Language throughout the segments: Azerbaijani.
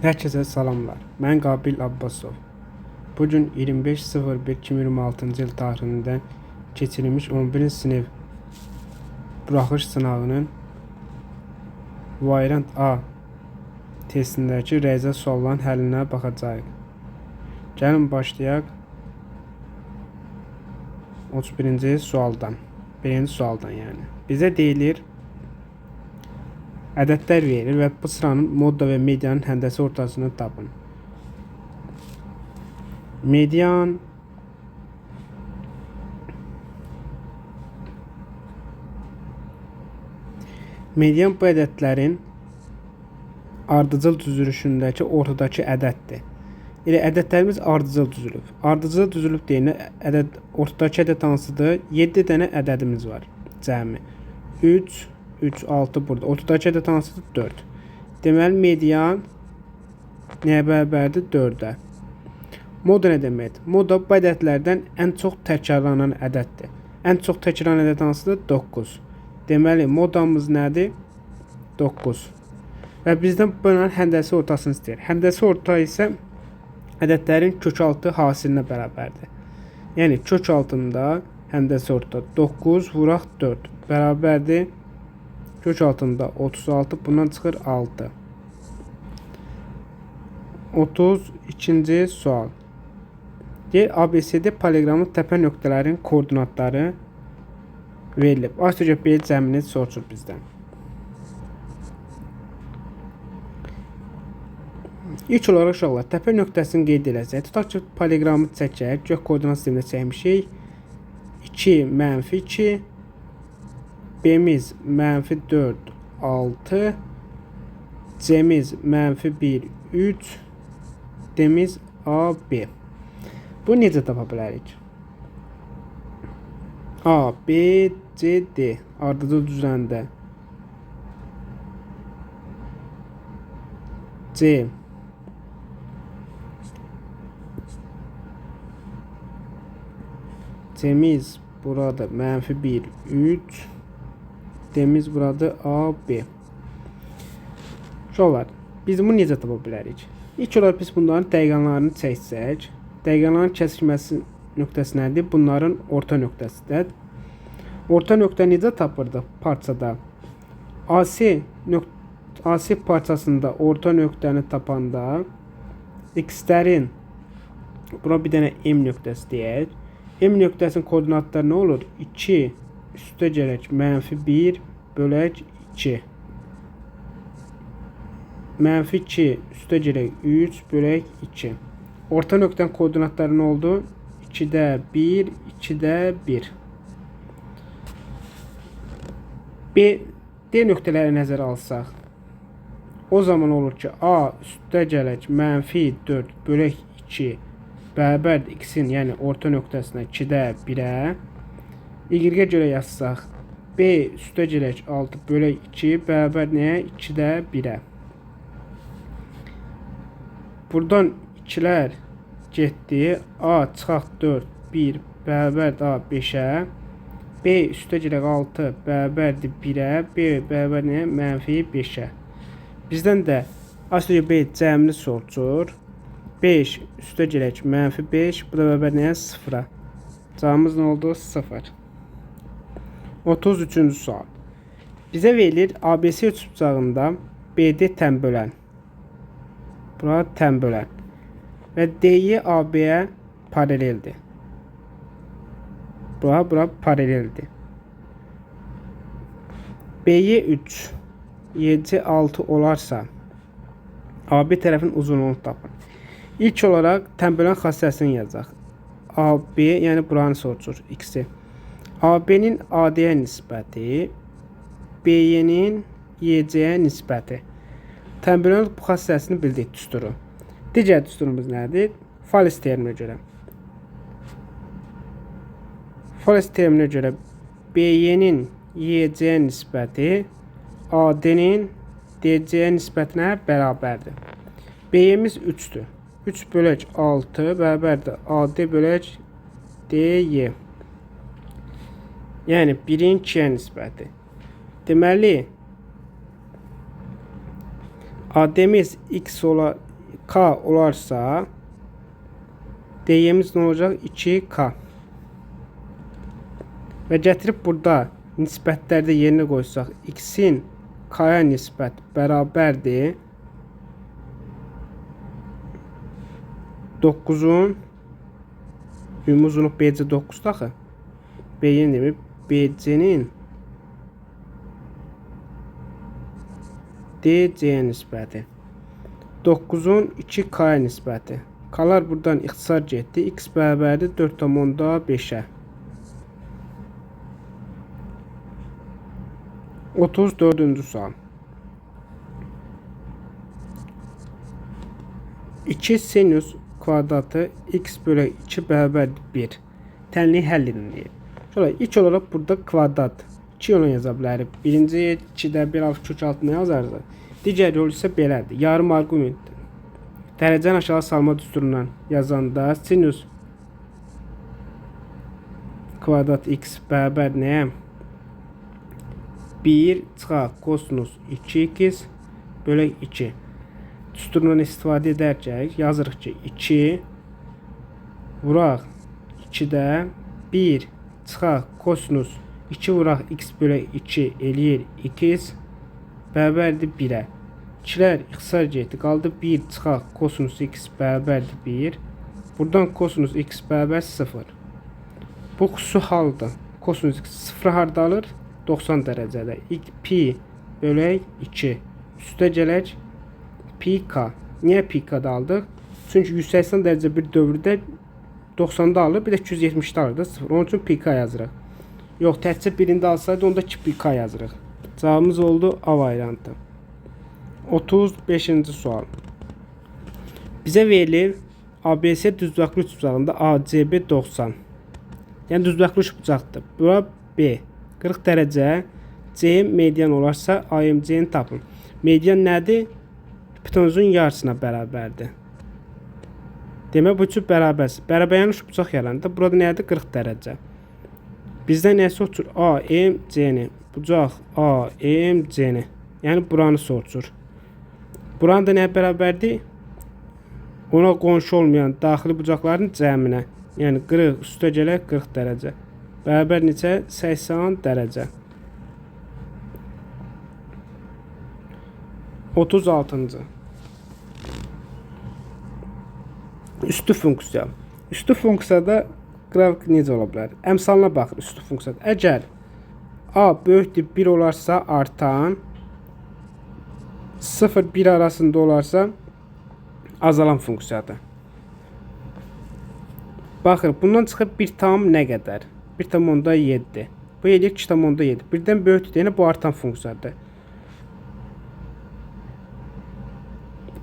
Herkese salamlar. Mən Qabil Abbasov. Bugün 25.01.2026-cı il tarixində keçirilmiş 11-ci sinif buraxılış sınavının variant A testindəki rəzə sualların həllinə baxacağıq. Gəlin başlayaq 31-ci sualdan. Birinci sualdan yəni. Bizə deyilir, ədədlər verilir və bu sıranın modda və medianın həndəsi ortasını tapın. Median bu ədədlərin ardıcıl düzülüşündəki ortadakı ədəddir. Elə ədədlərimiz ardıcıl düzülüb. Ardıcıl düzülüb deyəndə ortadakı ədəd hansıdır? 7 dənə ədədimiz var cəmi. 3, 6 burada. Ortadakı ədəd hansıdır? 4. Deməli, median nəyə bərabərdir? 4-ə. Moda nə deməkdir? Moda bu ədədlərdən ən çox təkrarlanan ədəddir. Ən çox təkrarlanan ədəd hansıdır? 9. Deməli, modamız nədir? 9. Və bizdən bunların həndəsi ortasını istəyir. Həndəsi orta isə ədədlərin kökaltı hasilinə bərabərdir. Yəni, kök altında həndəsi orta 9 vuraq 4 bərabərdir. Kök altında 36, bundan çıxır 6. 32-ci sual. Deyir, ABCD poliqramın təpə nöqtələrin koordinatları verilib. Ayrıca B cəmini soruşur bizdən. İlk olaraq uşaqlar, təpə nöqtəsini qeyd edəcək. Tutaq ki, poliqramı çəkək, gök koordinat sistemində çəkmişik. 2, -2, B'miz -4, 6, C'miz -1, 3, D'miz AB. Bu necə tapa bilərik? A, B, C, D ardıcıl düzəndə C C'miz burada -1, 3, D'miz burada A, B. Uşaqlar, biz bunu necə tapa bilərik? İlk olaraq biz bunların dəqiqanlarını çəksək, dəqiqanların kəsişməsi nöqtəsi nədir? Bunların orta nöqtəsidir. Orta nöqtə necə tapırdıq parçada? AC parçasında orta nöqtəni tapanda x-dərin bura bir dənə M nöqtəsi deyək. M nöqtəsinin koordinatları nə olur? 2 üstə gələk -1 bölək 2. -2 üstə gələk 3 bölək 2. Orta nöqtənin koordinatları nə oldu? 2-də 1, 2-də 1. D nöqtələri nəzərə alsaq, o zaman olur ki, A üstə gələk -4 bölək 2 bərabərdir x-in, yəni orta nöqtəsinə 2-də 1-ə. Y-ə görə yazsaq, B üstə gələk 6 bölək 2 bərabər nəyə? 2-də 1-ə. Buradan 2-lər getdi. A çıxaq 4, 1 bərabərdir A 5-ə. B üstə gələk 6 bərabərdir 1-ə. B bərabər nəyə? -5-ə. Bizdən də aslında B cəmini soruşur. 5 üstə gələk -5, bu da bərabər nəyə? 0-a. Cavabımız nə oldu? 0. 33-cü sual. Bizə verilir ABC üçbucağında BD tənbölən. Bura tənbölən. Və DY AB-yə paraleldir. Bura paraleldir. BY 3, YC 6 olarsa AB tərəfin uzunluğunu tapın. İlk olaraq tənbölən xassəsini yazacaq. AB, yəni buranı soruşur, x-i. AB-nin AD-yə nisbəti, BY-nin YC-yə nisbəti. Tənbölən bu xassəsini bildik düsturu. Digər düsturumuz nədir? Fales terminə görə. Fales terminə görə BY-nin YC-yə nisbəti AD-nin DC-yə nisbətinə bərabərdir. BY-miz 3-dür. 3 bölək 6 bərabərdir AD bölək DY. Yəni 1-in 2-yə nisbəti. Deməli, AD'miz x k olarsa D'miz ne olacaq? 2k. Və gətirib burada nisbətlərdə yerinə qoysaq, x-in k-ya nisbət bərabərdir 9-un ümumi uzunluq BC 9-dur axı. B-nin demir, BC-nin DC-yə nisbəti. 9-un 2k-ya nisbəti. K-lar buradan ixtisar getdi. X bərabərdir 4,5-ə. 34-cü sual. 2 sinüs kvadratı x bölü 2 bərabərdir 1. Tənliyi həll edin deyir. Sonra ilk olaraq burada kvadrat 2 yolu yaza bilərik. Birinci 2-də 1 alıb kök altına yazarıq. Digər yol isə belədir. Yarım arqument. Dərəcəni aşağı salma düsturundan yazanda sinüs kvadrat x bərabər nəyə? 1 çıxaq kosinus 2x bölək 2. Düsturundan istifadə edərkək yazırıq ki 2 vuraq 2-də 1 çıxaq kosinus 2 vuraq x bölək 2 eləyir 2x bərabərdir 1-ə. 2-lər ixtisar getdi. Qaldı 1 çıxaq kosinus x bərabərdir 1. Buradan kosinus x bərabər 0. Bu xüsusi haldır. Kosinus x 0 harda alır? 90 dərəcədə. Pi bölək 2. Üstə gələk pi k. Niyə pi k-da aldıq? Çünki 180 dərəcə bir dövrdə 90-da alır, bir də 270-də alır da 0. Onun üçün pi k yazırıq. Yox, təkcə birində alsaydı, onda 2 pi k yazırıq. Cavabımız oldu A variantı. 35-ci sual. Bizə verilir ABS düzbucaqlı üçbucağında ACB 90. Yəni düzbucaqlı üçbucaqdır. Bura B 40 dərəcə, C median olarsa AMC-ni tapın. Median nədir? Hipotenuzun yarısına bərabərdir. Demək bu üçün bərabərdir. Bərabər üçbucaq yarananda burada nədir? 40 dərəcə. Bizdən nə soruşur? AMC-ni. Bucaq AMC-ni. Yəni buranı soruşur. Buranın da nəyə bərabərdir? Ona qonşu olmayan daxili bucaqların cəminə. Yəni 40 üstə gələk 40 dərəcə. Bərabər neçə? 80 dərəcə. 36-cı. Üstü funksiya. Üstü funksiyada qrafik necə ola bilər? Əmsalına baxır üstü funksiyada. Əgər A böyükdür 1 olarsa artan, 0-1 arasında olarsa azalan funksiyadır. Baxır, bundan çıxıb 1 tam nə qədər? 1,7. Bu eləyir 2,7. Birdən böyükdür, yəni bu artan funksiyadır.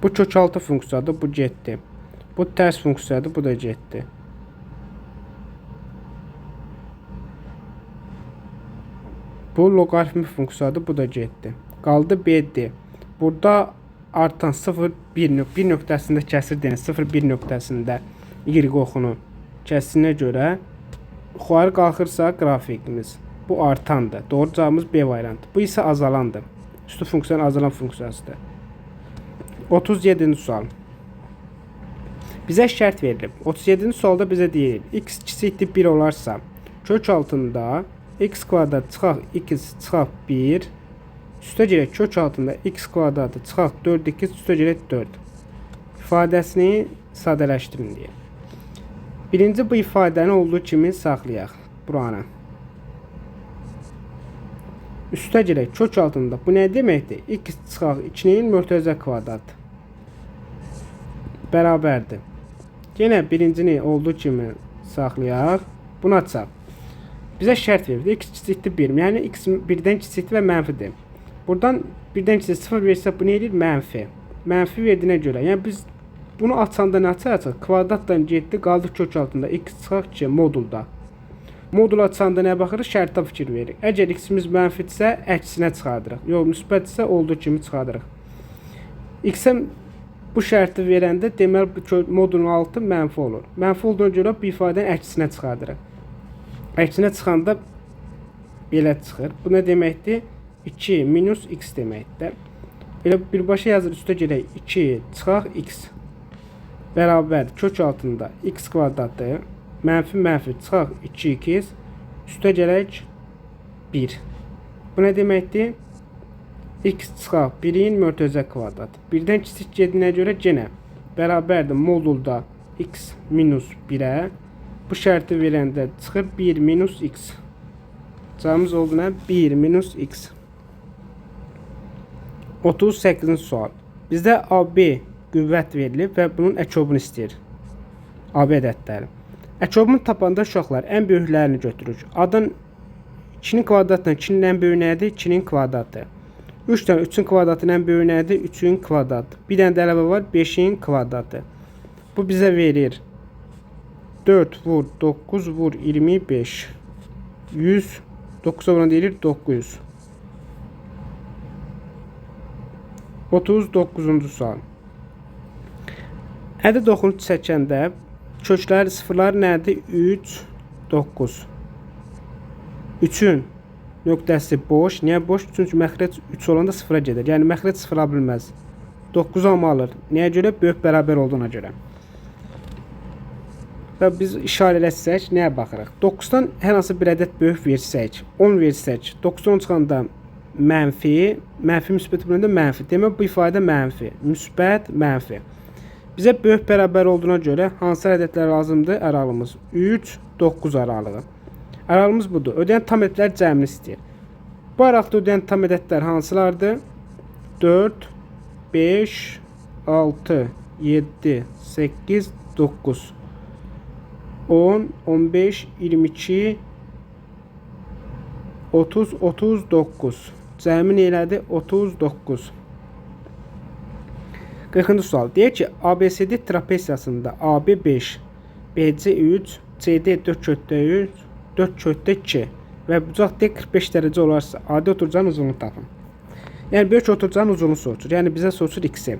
Bu kökaltı funksiyadır, bu getdi. Bu tərs funksiyadır, bu da getdi. Bu loqaritmik funksiyadır, bu da getdi. Qaldı B-dir. Burada artan 0,1 nöqtəsində kəsir denir. 0,1 nöqtəsində y oxunu kəsinə görə yuxarı qalxırsa qrafikimiz. Bu artandır. Doğru cavabımız B variantı. Bu isə azalandır. Üstü funksiyanın azalan funksiyasıdır. 37-ci sual. Bizə şərt verilib. 37-ci sualda bizə deyir, x kiçikdir 1 olarsa, kök altında x kvadrat çıxaq 2 çıxaq 1, üstə gələk kök altında x kvadratı çıxaq 4x üstə gələk 4 ifadəsini sadələşdirin deyir. Birinci bu ifadəni olduğu kimi saxlayaq. Buranı. Üstə gələk kök altında. Bu nə deməkdir? X çıxaq 2-nin mötərizə kvadratı bərabərdir. Yenə birincini olduğu kimi saxlayaq. Bunu açaq. Bizə şərt verir. X kiçikdir 1. Yəni x 1-dən kiçikdir və mənfidir. Buradan 1-dən kiçik 0 versə bu nə edir? Mənfi. Mənfi verdiyinə görə. Yəni biz bunu açanda nə açacaq? Kvadratdan getdi, qaldı kök altında. X çıxaq 2 modulda. Modul açanda nə baxırıq? Şərtə fikir veririk. Əgər x-imiz mənfidirsə, əksinə çıxardırıq. Yox, müsbətdirsə olduğu kimi çıxardırıq. X-ə bu şərti verəndə deməli modulun altı mənfi olur. Mənfi olduğuna görə bu ifadəni əksinə çıxardırıq. Əksinə çıxanda belə çıxır. Bu nə deməkdir? 2 minus x deməkdir. Elə birbaşa yazır, üstə gələk 2 çıxaq x. bərabər kök altında x kvadratı mənfi mənfi çıxaq 2x üstə gələk 1. Bu nə deməkdir? X çıxaq 1-in mörtəzə kvadratı. 1-dən kiçik gedinə görə yenə bərabərdir modulda x minus 1-ə. Bu şərti verəndə çıxır 1 minus x. Cavabımız oldu nə? 1 minus x. 38-ci sual. Bizdə AB qüvvət verilib və bunun əkobunu istəyir. AB ədədləri. Əkobunu tapanda uşaqlar ən böyüklərini götürürük. Adın 2-nin kvadratından 2-nin ən böyüyü nədir? 2-nin kvadratı. 3-dən 3-ün kvadratının ən böyüyü nədir? 3-ün kvadratı. Bir dənə də əlavə var, 5-in kvadratı. Bu bizə verir 4 vur 9 vur 25. 100 9'a vuran deyilir 900. 39-cu sual. Ədəd oxunu çəkəndə kökləri sıfırlar nədir? 3, 9. 3-ün nöqtəsi boş. Niyə boş? Çünki məxrəc 3 olanda sıfıra gedir. Yəni məxrəc sıfıra bilməz. 9 amma alır. Niyə görə? Böyük bərabər olduğuna görə. Və biz işarə eləsək, nəyə baxırıq? 9-dan hər hansı bir ədəd böyük versək, 10 versək, 9-dan çıxanda mənfi, mənfi müsbət bölündə mənfi. Demək bu ifadə mənfi, müsbət, mənfi. Bizə böyük bərabər olduğuna görə hansı ədədlər lazımdır? Aralığımız 3, 9 aralığı. Aralığımız budur. Ödəyən tam ədədlər cəmini istəyir. Bu aralıqda ödəyən tam ədədlər hansılardır? 4, 5, 6, 7, 8, 9, 10, 15, 22, 30, 39. Cəmi elədi 39. 40-cı sual. Deyir ki, ABCD trapesiyasında AB 5, BC 3, CD 4/3, 4/2 və bucaq D 45 dərəcə olarsa, adi oturucağın uzunluğunu tapın. Yəni böyük oturucağın uzunluğunu soruşur. Yəni bizə soruşur x-i.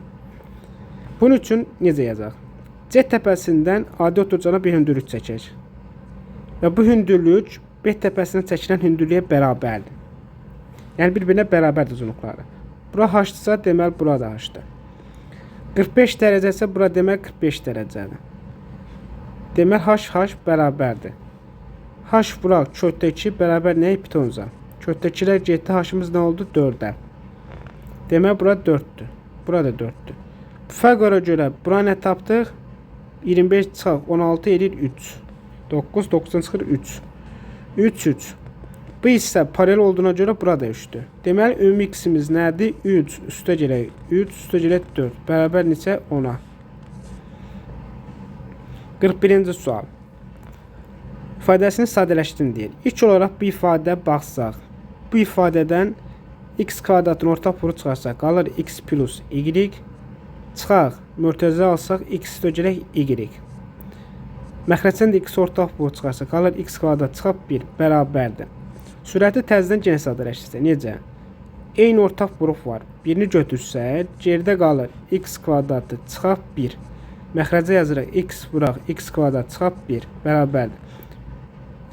Bunun üçün necə yazaq? C təpəsindən adi oturucağına bir hündürlük çəkək. Və bu hündürlük B təpəsindən çəkilən hündürlüyə bərabərdir. Yəni bir-birinə bərabərdir uzunluqları. Bura h-dırsa, deməli bura da h-dır. 45 dərəcə isə bura demək 45 dərəcədir. Demək h bərabərdir. H bura kökdə 2 bərabər nəyə? Pitonza. Kökdə 2-lər getdi, h-ımız nə oldu? 4-ə. Demək bura 4-dür. Bura da 4-dür. Bu fəqora görə bura nə tapdıq? 25 çıxaq 16 edir 3. 9, 9'dan çıxır 3. 3, 3. Bu isə paralel olduğuna görə burada 3'dür. Deməli, ümumi x-imiz nədir? 3 üstə gələk 3 üstə gələk 4. Bərabər neçə? 10-a. 41-ci sual. İfadəsini sadələşdirin deyir. İlk olaraq bu ifadəyə baxsaq, bu ifadədən x kvadratın ortaq pulu çıxarsaq, qalır x plus y. Çıxaq, mörtəzə alsaq, x üstə gələk y. Məxrəcdən də x ortaq pulu çıxarsa, qalır x kvadrat çıxaq 1, bərabərdir. Sürəti təzədən yenə sadələşdirsə, necə? Eyni ortaq qrup var. Birini götürsək, geridə qalır x kvadratı çıxaq 1. Məxrəcə yazırıq x vuraq x kvadrat çıxaq 1, bərabərdir.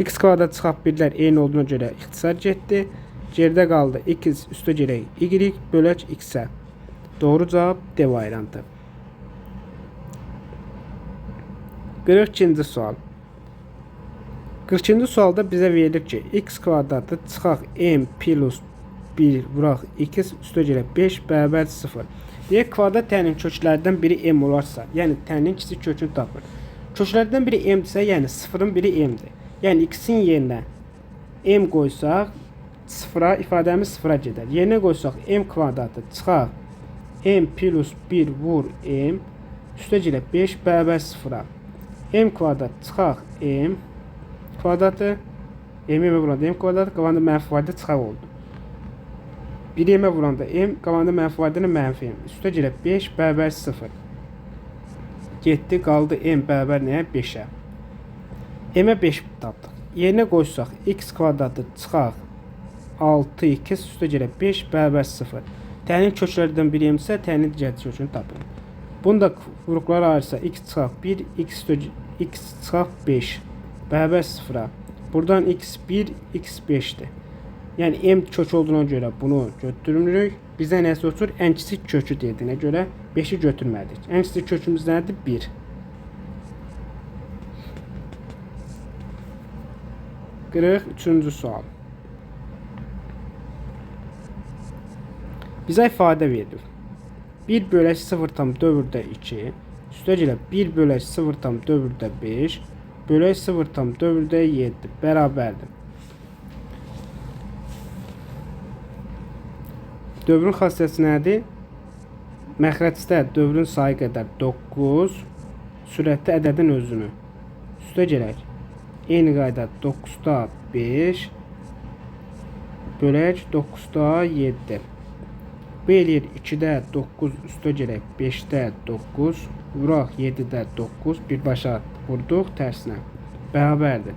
X kvadrat çıxaq 1-lər eyni olduğuna görə ixtisar getdi. Geridə qaldı x üstə gələk y bölək x-ə. Doğru cavab D variantı. 42-ci sual. 42-ci sualda bizə verilir ki, x kvadratı çıxaq m plus 1 vuraq x üstə gələk 5 bərabər 0. Deyək, kvadrat tənin köklərdən biri m olarsa, yəni tənin kiçik kökünü tapır. Köklərdən biri m-dirsə, yəni 0-ın biri m-dir. Yəni x-in yerinə m qoysaq, sıfıra, ifadəmiz sıfıra gedər. Yerinə qoysaq m kvadratı çıxaq m plus 1 vur m üstə gələk 5 bərabər 0-a. M kvadrat çıxaq m kvadratı, m-ə vuranda m kvadratı, qavanda mənfi vayda çıxaq oldu. 1 m-ə vuranda m, qavanda mənfi vayda mənfi m. Üstə gələk 5 bərabər 0. Getdi, qaldı m bərabər nəyə? 5-ə. M-ə 5 tapdıq. Yerinə qoysaq x kvadratı çıxaq 6x üstə gələk 5 bərabər 0. Tənin köklərdən biri m-dirsə, tənin digər kökünü tapın. Bunu da qruplara ayırsa x çıxaq 1, x çıxaq 5 bərabər 0-a. Buradan x 1, x 5'dir. Yəni m kök olduğuna görə bunu götürmürük. Bizə nə soruşur? Ən kiçik kökü dediyinə görə 5'i götürmədik. Ən kiçik kökümüz nədir? 1. 43-cü sual. Bizə ifadə verilir. 1 bölək 0,4/2 üstəgələ 1 bölək 0,4/5 bölək 0,4/7 bərabərdir. Dövrün xassəsi nədir? Məxrəcdə dövrün sayı qədər 9, sürətdə ədədin özünü. Üstə gələk. Eyni qayda 9/5 bölək 9/7. Bu eləyir 2-də 9 üstə gələk 5-də 9 vuraq 7-də 9 birbaşa vurduq tərsinə. Bərabərdir.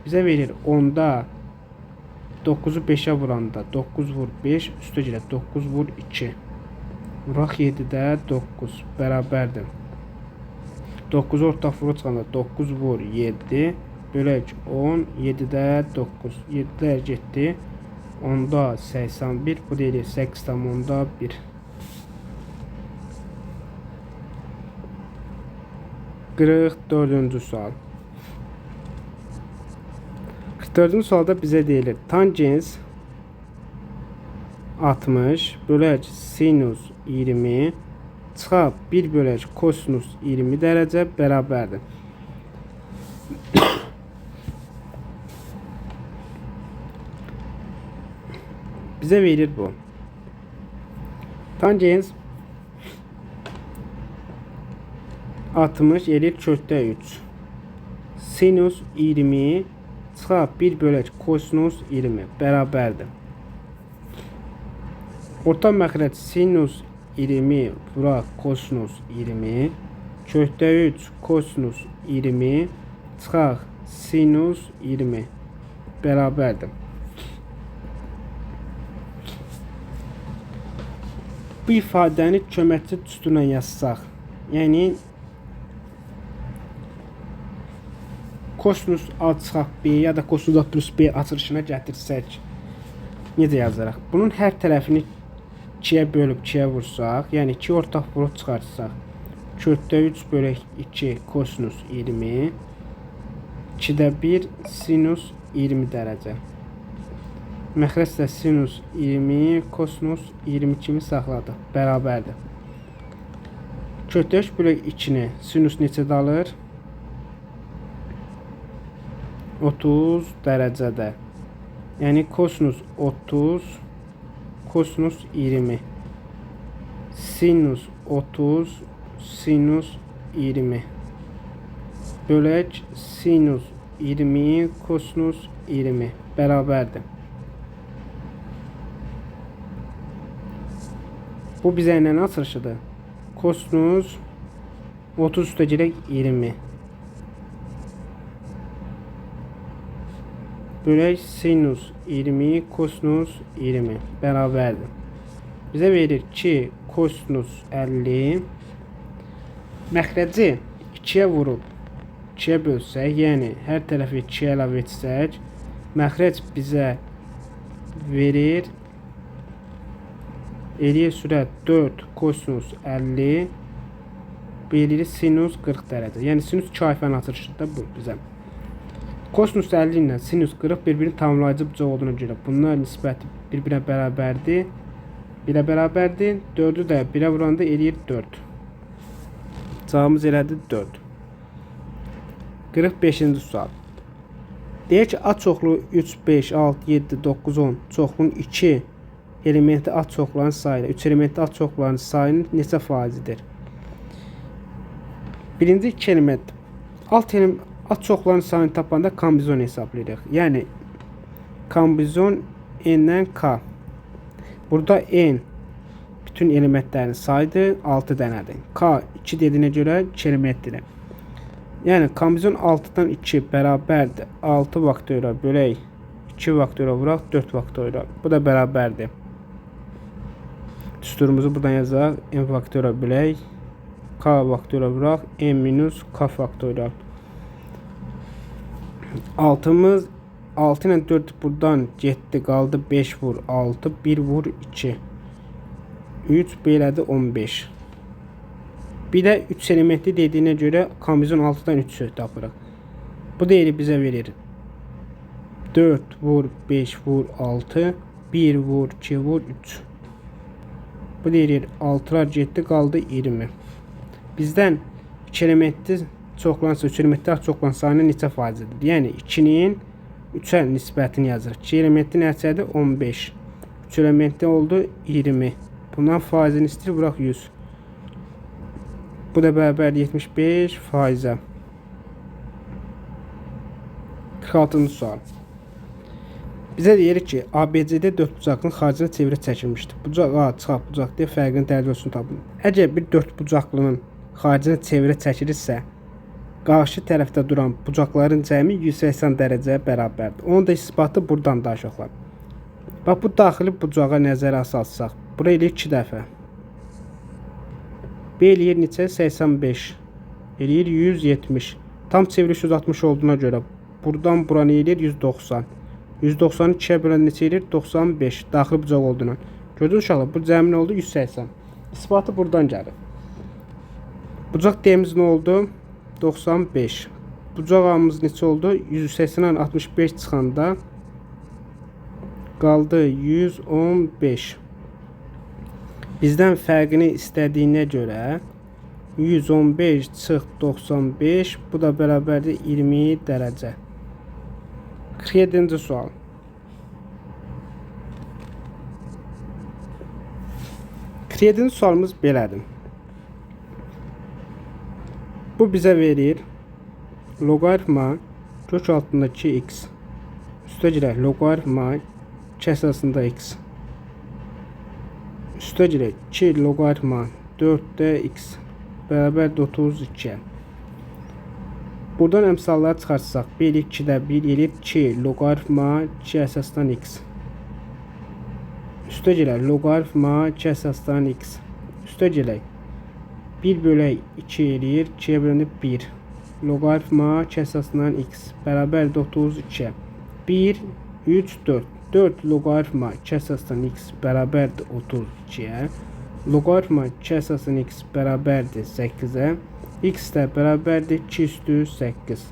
Bizə verir 10-da 9-u 5-ə vuranda 9 vur 5 üstə gələk 9 vur 2. Vuraq 7-də 9 bərabərdir. 9 ortaq vuru çıxanda 9 vur 7 bölək 10 7-də 9 7-lər getdi. 10-da 81 bu deyilir 8/10-1. 44-cü sual. 44-cü sualda bizə deyilir tangens 60 bölək sinus 20 çıxab 1 bölək kosinus 20 dərəcə bərabərdir. Bizə verir bu. Tangens 60 elir kökdə 3. Sinus 20 çıxab 1 bölək kosinus 20 bərabərdir. Orta məxrəc sinus 20 vuraq kosinus 20 kökdə 3 kosinus 20 çıxaq sinus 20 bərabərdir. Bu ifadəni köməkçi düsturla yazsaq, yəni kosinus A çıxaq B ya da kosinus A plus B açılışına gətirsək, necə yazaraq? Bunun hər tərəfini 2-yə bölüb 2-yə vursaq, yəni 2 ortaq vurub çıxarsaq, kökdə 3 bölək 2 kosinus 20, 2-də 1 sinus 20 dərəcə. Məxrəcdə sinus 20, kosinus 20 kimi saxladıq. Bərabərdir. Kökdə 3 bölək 2-ni sinus neçədə alır? 30 dərəcədə. Yəni kosinus 30, kosinus 20. Sinus 30, sinus 20. Bölək sinus 20, kosinus 20. Bərabərdir. Bu bizə nə açılışıdır? Kosinus 30 üstə gələk 20. Bölək sinus 20, kosinus 20 bərabərdir. Bizə verir ki, kosinus 50 məxrəci 2-yə vurub 2-yə bölsək, yəni hər tərəfi 2-yə əlavə etsək, məxrəc bizə verir eləyir sürət 4 kosinus 50 bölü sinus 40 dərəcə. Yəni sinus 2 ayfənin açılışıdır bu bizə. Kosinus 50 ilə sinus 40 bir-birini tamamlayıcı bucaq olduğuna görə bunlar nisbəti bir-birinə bərabərdir. 1-ə bərabərdir. 4-ü də 1-ə vuranda eləyir 4. Cavabımız elədir 4. 45-ci sual. Deyək ki, A çoxluğu 3, 5, 6, 7, 9, 10 çoxluğun 2 elementi A çoxluğunun sayı, 3 elementi A çoxluğunun sayının neçə faizidir? Birinci 2 element alt element A çoxluğunun sayını tapanda kombinizon hesablayırıq. Yəni kombinizon N-dən K. Burada N bütün elementlərin sayıdır, 6 dənədir. K 2 dediyinə görə 2 elementdir. Yəni kombinizon 6-dan 2 bərabərdir. 6 faktorial bölək 2 faktorial vuraq 4 faktorial. Bu da bərabərdir. Düsturumuzu buradan yazaq. N faktorial bölək K faktorial vuraq N minus K faktorial. 6'mız 6 ilə 4 buradan getdi, qaldı 5 vur 6, 1 vur 2. 3 belədir 15. Bir də 3 elementli dediyinə görə kombinizon 6-dan 3 tapırıq. Bu değeri bizə verir 4 vur 5 vur 6, 1 vur 2 vur 3. Bu deyir 6'lar getdi, qaldı 20. Bizdən 2 elementli çoxlansa, 3 elementli çoxlan sayının neçə faizidir? Yəni 2-nin 3-ə nisbətini yazırıq. 2 elementli nəticədir 15. 3 elementli oldu 20. Bundan faizini istəyir, bıraq 100. Bu da bərabər 75 faizə. 46-cı sual. Bizə deyir ki, ABCD 4 bucaqlının xaricində çevrə çəkilmişdir. Bucaq A, çıxaq bucaq deyə fərqinin dərəcəsini tapın. Əgər bir 4 bucaqlının xaricində çevrə çəkilirsə, qarşı tərəfdə duran bucaqların cəmi 180 dərəcəyə bərabərdir. Onun da isbatı buradan da uşaqlar. Bax, bu daxili bucağa nəzərə asalsaq, bura eləyir 2 dəfə. B eləyir neçə? 85. Eləyir 170. Tam çevriliş 160 olduğuna görə buradan buranı eləyir 190. 190'ı 2'ye bölən neçə eləyir? 95. Daxili bucaq olduğuna. Gördünüz uşaqlar, bu cəmi nə oldu? 180. İsbatı buradan gəlir. Bucaq D'miz nə oldu? 95. Bucaq A'mız neçə oldu? 180'dan 65 çıxanda qaldı 115. Bizdən fərqini istədiyinə görə 115 çıx 95, bu da bərabərdir 20 dərəcə. 47-ci sual. Sualımız belədir. Bu bizə verir loqaritma kök altındakı x üstə girək loqaritma 2 əsasında x üstə girək 2 loqaritma 4'də x bərabərdir 32. Buradan əmsalları çıxarsaq 1 2-də 1 eləyir 2 loqaritma 2 əsasdan x üstə gələk loqaritma 2 əsasdan x üstə gələk 1 bölək 2 eləyir 2'yə bölünüb 1 loqaritma 2 əsasdan x bərabərdir 32. 1 3 4 4 loqaritma 2 əsasdan x bərabərdir 32'yə loqaritma 2 əsasdan x bərabərdir 8'ə x də bərabərdir 2 üstü 8.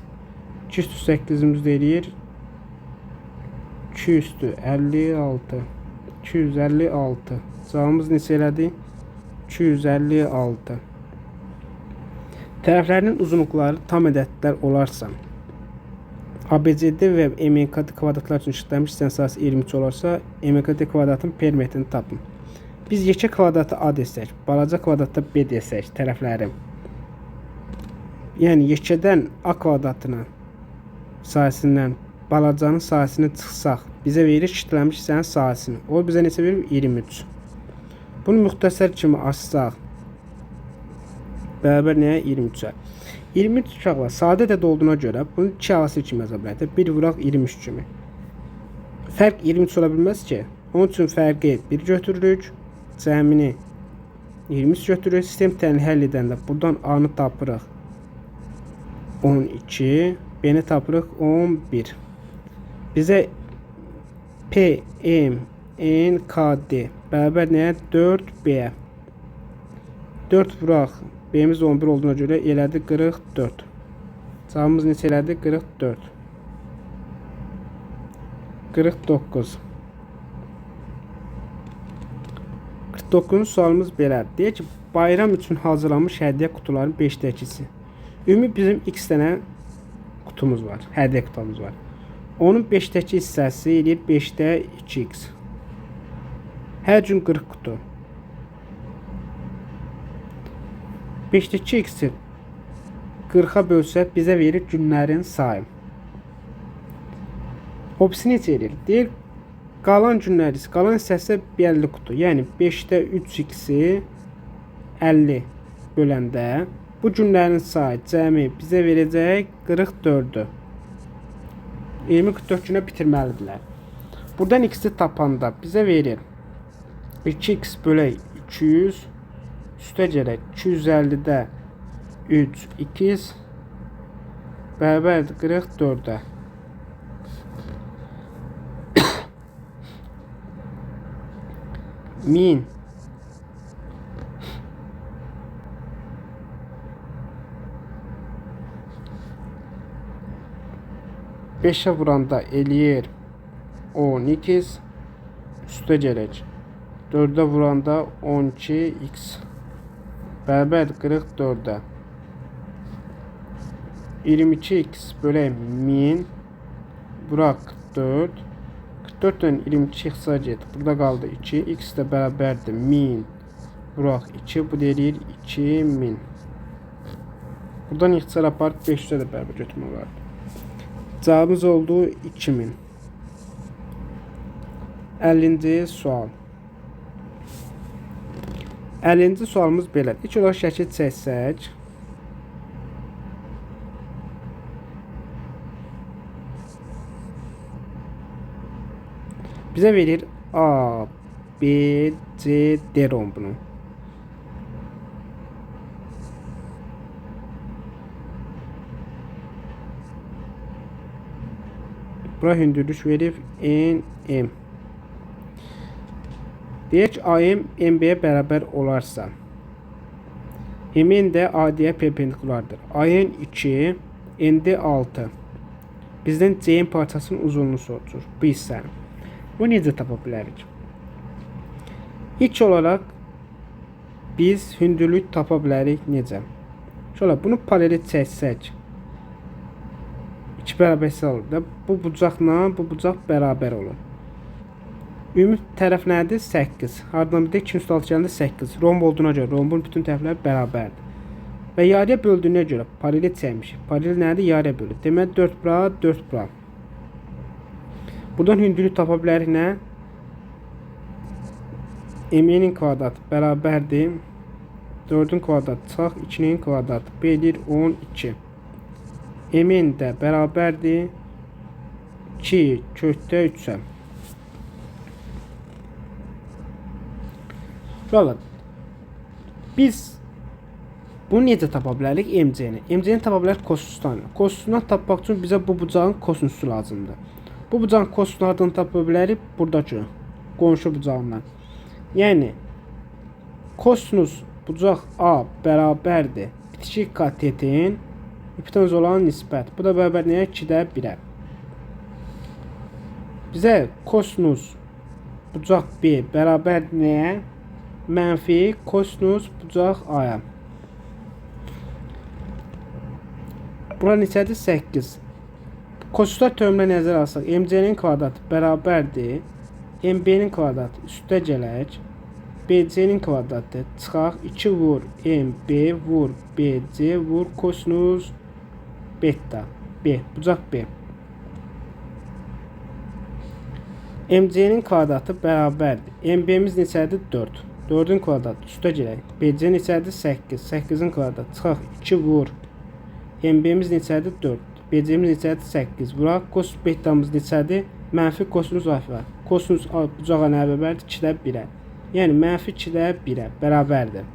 2 üstü 8'imiz eləyir 2 üstü 56. 256. Cavabımız neçə elədi? 256. Tərəflərinin uzunluqları tam ədədlər olarsa, ABCD və MKD kvadratlar üçün işlənmiş sayısı 23 olarsa, MKD kvadratın perimetrini tapın. Biz yekə kvadratı A desək, balaca kvadratda B desək, tərəfləri. Yəni yekədən A kvadratına sayəsindən balacanın sayəsini çıxsaq, bizə verir işlənmiş hissənin sayəsini. O bizə neçə verir? 23. Bunu müxtəsər kimi açsaq, bərabər nəyə? 23'ə. 23 uşaqlar sadə ədəd olduğuna görə bunu 2 arası kimi yaza bilərik. 1 vuraq 23 kimi. Fərq 23 ola bilməz ki. Onun üçün fərqi 1 götürürük. Cəmini 23 götürürük. Sistem tənini həll edəndə buradan A-nı tapırıq 12. B-ni tapırıq 11. Bizə P, M, N, K, D bərabər nəyə? 4B. 4 vuraq. B'miz 11 olduğuna görə elədi 44. Cavabımız neçə elədi? 44. 49. 49-cu sualımız belədir. Deyir ki, bayram üçün hazırlanmış hədiyyə kutuların 5-dəkisi. Ümumi bizim x dənə kutumuz var. Hədiyyə kutumuz var. Onun 5'dəki hissəsi eləyir 5'də 2x. Hər gün 40 kutu. 5'dəki x-i 40'a bölsək bizə verir günlərin sayı. Opsi neçə eləyir? Deyir, qalan günləri, qalan hissəsi 50 kutu. Yəni 5'də 3x-i 50 böləndə bu günlərin sayı cəmi bizə verəcək 44'dür. 20-44 günə bitirməlidirlər. Buradan x-i tapanda bizə verir 2x bölək 200 üstə gələk 250'də 3 2 bərabərdir 44'ə. Min 5'e vuranda eləyir 10x üstə gələk. 4'e vuranda 12x bərabər 44'e. 22x bölək 1000 bırak 4. 44'ten 22 xısa get. Burada qaldı 2. X də bərabərdir 1000 bırak 2. Bu deyir 2000. Buradan ixtisar aparıb 500'e də bərabər götürmək olardı. Cavabımız oldu 2000. 50-ci sual. 50-ci sualımız belədir. İlk olaraq şəkil çəksək. Bizə verir A, B, C, D rombunu. Bura hündürlük verir N, M. Deyək ki, AM MB-yə bərabər olarsa, MN də AD-yə perpendikulardır. AN 2, ND 6. Bizdən CN parçasının uzunluğu sorulur. Bu hissəni. Bu necə tapa bilərik? İlk olaraq biz hündürlük tapa bilərik necə? Şöyle bunu paralel çəksək, 2 bərabər olur. Bu bucaqla bu bucaq bərabər olur. Ümumi tərəf nədir? 8. Hardan bir də 2 üstü 6 gələndə 8. Romb olduğuna görə rombun bütün tərəfləri bərabərdir. Və yarıya böldüyünə görə paralel çəkmişik. Paralel nədir? Yarıya bölür. Demək 4 bura, 4 bura. Buradan hündürlük tapa bilərik nə? MN-in kvadratı bərabərdir 4'ün kvadratı çıxaq 2'nin kvadratı bölür 12. MN də bərabərdir 2 kökdə 3'ə. Şöyle biz bunu necə tapa bilərik? MC-ni. MC-ni tapa bilərik kosinusdan. Kosinusdan tapmaq üçün bizə bu bucağın kosinusu lazımdır. Bu bucağın kosinusunu hardan tapa bilərik? Buradakı qonşu bucağından. Yəni kosinus bucaq A bərabərdir bitişik katetin hipotenuz olan nisbət. Bu da bərabər nəyə? 2'də 1'ə. Bizə kosinus bucaq B bərabər nəyə? Mənfi kosinus bucaq A-ya. Bura neçədir? 8. Kosinuslar teoremlə nəzərə alsaq, MC-nin kvadratı bərabərdir MB-nin kvadratı üstə gələk BC-nin kvadratı çıxaq 2 vur MB vur BC vur kosinus beta B bucaq B. MC-nin kvadratı bərabərdir. MB-miz neçədir? 4. 4'ün kvadratı üstə gələk. BC neçədir? 8. 8'in kvadratı çıxaq 2 vur MB-miz neçədir? 4. BC-miz neçədir? 8. Vuraq kosinus betamız neçədir? Mənfi kosinus alfa. Kosinus bucağa nə bərabərdir? 2'də 1'ə. Yəni mənfi 2'də 1'ə bərabərdir.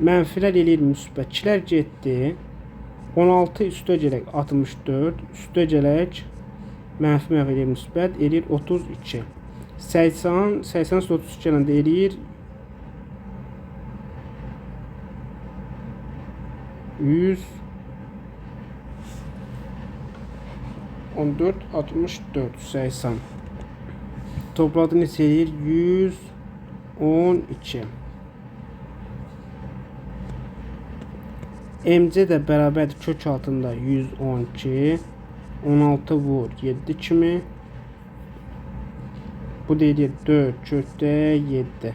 Mənfilər eləyir müsbət. 2'lər getdi. 16 üstə gələk 64. Üstə gələk mənfi mənfi eləyir müsbət. Eləyir 32. 80 32 gələndə eləyir 100 14 64 80. Topladı neçə eləyir? 112. MC də bərabərdir kök altında 112. 16 vur 7 kimi. Bu deyir 4 kökdə 7.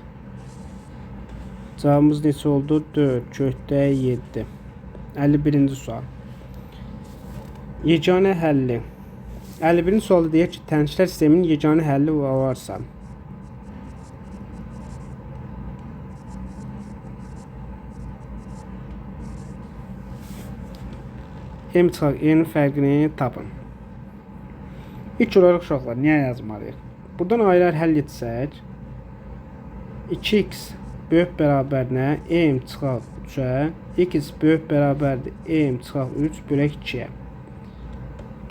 Cavabımız neçə oldu? 4 kökdə 7. 51-ci sual. Yeganə həlli. 51-ci sualda deyək ki, tənqidlər sisteminin yeganə həlli varsa. M çıxaq N'in fərqini tapın. İlk olaraq uşaqlar, niyə yazmalıyıq? Buradan aylar həll etsək 2x böyük bərabər nə? M çıxaq 3'ə. X böyük bərabərdir M çıxaq 3 bölək 2'yə.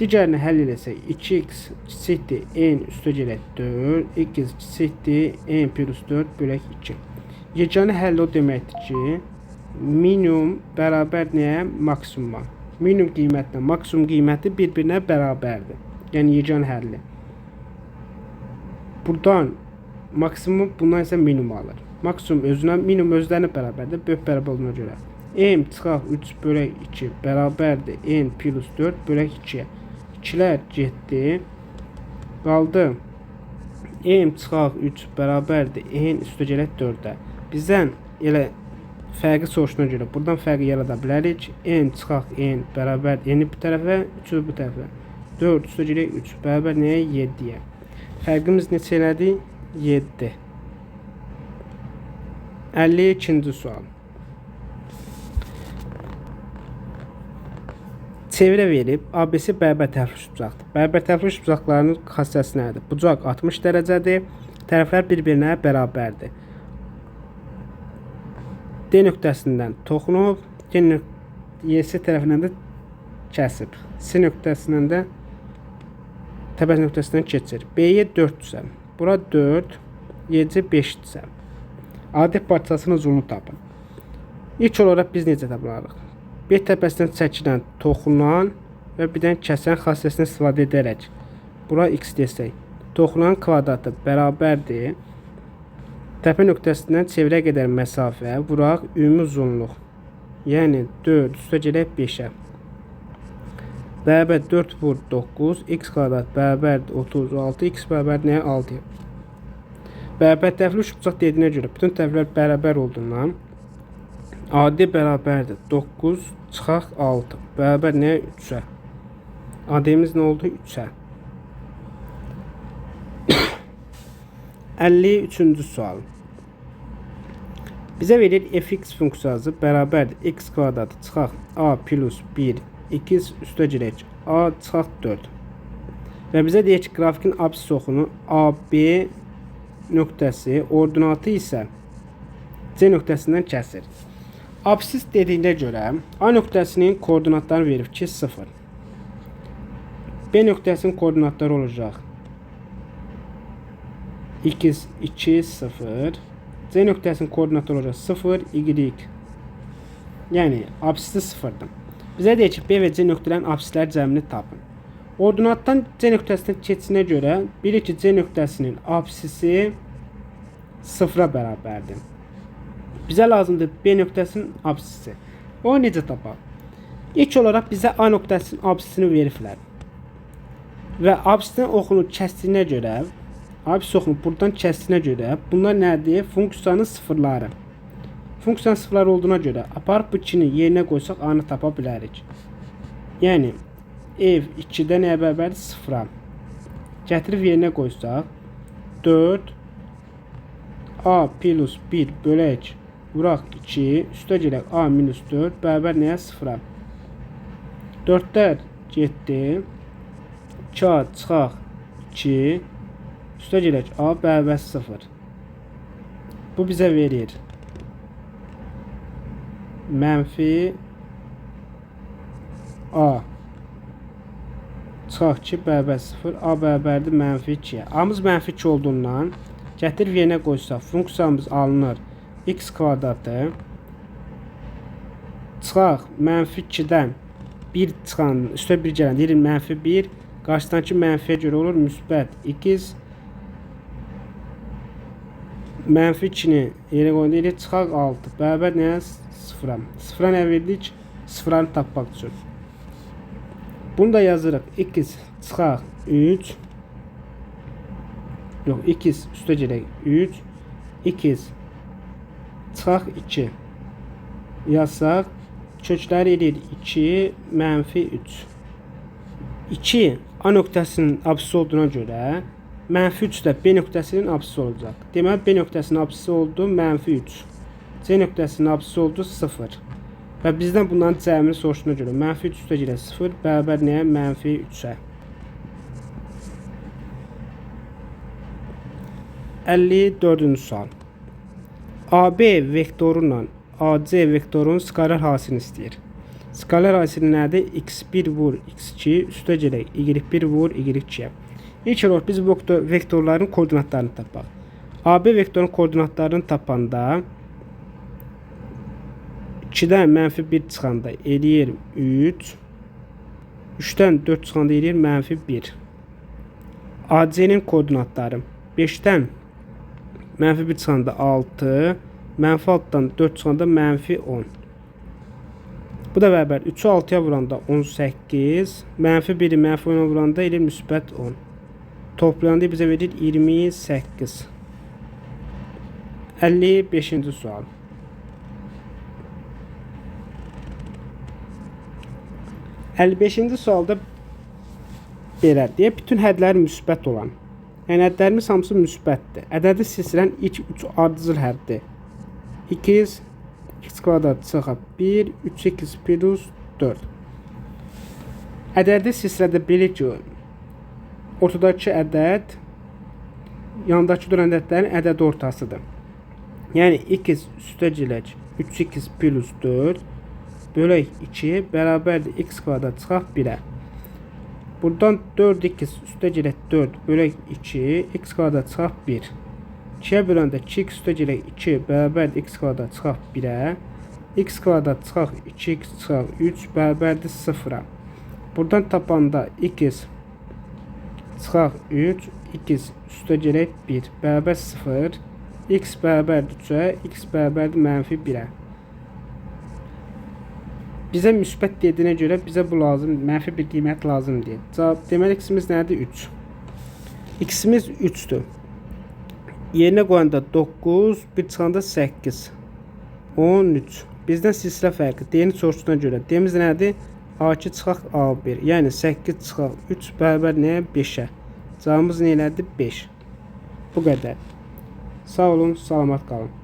Digərini həll etsək 2x kiçikdir N üstə gələk 4. X kiçikdir N plus 4 bölək 2. Yeganə həll o deməkdir ki, minimum bərabər nəyə? Maksimuma. minimum qiymətlə maksimum qiyməti bir-birinə bərabərdir. Yəni yeganə həlli. Buradan maksimum bundan isə minimum alır. Maksimum özünə minimum özlərinə bərabərdir. Böyük bərabər olduğuna görə. M çıxaq 3 bölək 2 bərabərdir. N plus 4 bölək 2-yə. 2-lər getdi. Qaldı. M çıxaq 3 bərabərdir. N üstə gələk 4-ə. Bizdən elə fərqi soruşuna görə buradan fərqi yarada bilərik. N çıxaq N bərabər N bu tərəfə, 3 bu tərəfə. 4 üstə gələk 3 bərabər nəyə? 7-yə. Fərqimiz neçə elədi? 7. 52-ci sual. Çevrə verib, ABC bərabər tərəfli üçbucaqdır. Bərabər tərəfli üçbucaqlarının xassəsi nədir? Bucaq 60 dərəcədir, tərəflər bir-birinə bərabərdir. D nöqtəsindən toxunub, YC tərəfindən də kəsib. C nöqtəsindən də təbəs nöqtəsindən keçir. B-yə 4-dürsə, bura 4, YC 5-dirsə. Adi parçasının uzunluğunu tapın. İlk olaraq biz necə tapılarıq? B təpəsindən çəkilən, toxunan və birdən kəsən xassəsini istifadə edərək. Bura x desək. Toxunan kvadratı bərabərdir. Təpə nöqtəsindən çevrəyə qədər məsafə, vuraq ümumi uzunluq. Yəni 4 üstə gələk 5-ə. Bərabər 4 vur 9, x kvadrat bərabərdir 36, x bərabər nəyə? 6-ya. Bərabər tərəfli üçbucaq dediyinə görə bütün tərəflər bərabər olduğundan AD bərabərdir 9 çıxaq 6 bərabər nəyə? 3-ə. AD-miz nə oldu? 3-ə. 53-cü sual. Bizə verir fx funksiyası bərabərdir x kvadratı çıxaq a plus 1 2 üstə gələk a çıxaq 4. Və bizə deyir ki, qrafikin absis oxunu AB nöqtəsi, ordinatı isə C nöqtəsindən kəsir. Absis dediyinə görə A nöqtəsinin koordinatlarını verib ki, 0. B nöqtəsinin koordinatları olacaq 2, 2, 0. C nöqtəsinin koordinatı olacaq 0, y. Yəni, absisi 0-dır. Bizə deyir ki, B və C nöqtələrin absisləri cəmini tapın. Ordinatdan C nöqtəsinə keçsinə görə bilir ki, C nöqtəsinin absisi 0-a bərabərdir. Bizə lazımdır B nöqtəsinin absisi. O necə tapaq? İlk olaraq bizə A nöqtəsinin absisini veriblər. Və absisinin oxunu kəsdiyinə görə absis oxunu buradan kəsdiyinə görə bunlar nədir? Funksiyanın sıfırları. Funksiyanın sıfırları olduğuna görə aparıb bu 2-ni yerinə qoysaq A-nı tapa bilərik. Yəni f 2-də nəyə bərabərdir? 0-a. Gətirib yerinə qoysaq 4 A plus 1 bölək vuraq 2 üstə gələk A minus 4 bərabər nəyə? 0-a. 4-lər getdi. 2A çıxaq 2 üstə gələk A bərabər 0. Bu bizə verir mənfi A çıxaq 2 bərabər 0. A bərabərdir mənfi 2-yə. A-mız mənfi 2 olduğundan gətirib yerinə qoysaq funksiyamız alınır x kvadratı çıxaq mənfi 2-dən 1 çıxan üstə 1 gələn deyir mənfi 1 qarşıdakı mənfiyə görə olur müsbət x mənfi 2-ni yerə qoyduq çıxaq 6 bərabər nəyə? 0-a. 0-a nə verdik? 0-anı tapmaq üçün. Bunu da yazırıq. X çıxaq 3 yox, x üstə gələk 3 x çıxaq 2 yazsaq kökləri edir 2 mənfi 3. 2 A nöqtəsinin absisi olduğuna görə mənfi 3 də B nöqtəsinin absisi olacaq. Deməli, B nöqtəsinin absisi oldu mənfi 3. C nöqtəsinin absisi oldu 0. Və bizdən bunların cəmini soruşduğuna görə mənfi 3 üstə gələk 0 bərabər nəyə? Mənfi 3-ə. 54-cü sual. AB vektorunla AC vektorunun skalar hasilini istəyir. Skalar hasili nədir? x1 vur x2 üstə gələk y1 vur y2-yə. İlk olaraq biz bu vektorların koordinatlarını tapaq. AB vektorun koordinatlarını tapanda 2-dən mənfi 1 çıxanda eləyir 3 3'dən 4 çıxanda eləyir -1. AC-nin koordinatları 5'dən -1 çıxanda 6, -6-dan 4 çıxanda -10. Bu da bərabər 3'ü 6'ya vuranda 18, -1'i -10'a vuranda eləyir -10. Toplayanda bizə verir 28. 55-ci sual. Sualda belə deyək, bütün hədləri müsbət olan. Yəni ədədlərimiz hamısı müsbətdir. Ədədi silsilən ilk 3 ardıcıl həddir. 2x kvadrat çıxıb 1, 3x plus 4. Ədədi silsilədə bilir ki, ortadakı ədəd yandakı duran ədədlərin ədəd ortasıdır. Yəni x üstəgilək 3x plus 4 bölək 2 bərabərdir x kvadrat çıxaq 1'ə. Buradan 4x üstəgilək 4 bölək 2 x kvadrat çıxaq 1. 2'yə böləndə 2x üstəgilək 2 bərabərdir x kvadrat çıxaq 1'ə. X kvadrat çıxaq 2x çıxaq 3 bərabərdir 0'a. Buradan tapanda x çıxaq 3, x üstəgilək 1 bərabər 0, x bərabərdir 3'ə, x bərabərdir -1'ə. Bizə müsbət dediyinə görə bizə bu lazım, mənfi bir qiymət lazım deyil. Cavab deməli x-imiz nədir? 3. X-imiz 3'dür. Yerinə qoyanda 9, bir çıxanda 8, 13. Bizdən silsilə fərqi D-nin sorusuna görə. D-miz nədir? A2 çıxaq A1. Yəni 8 çıxaq 3 bərabər nəyə? 5'ə. Cavabımız nə elədi? 5. Bu qədər. Sağ olun, salamat qalın.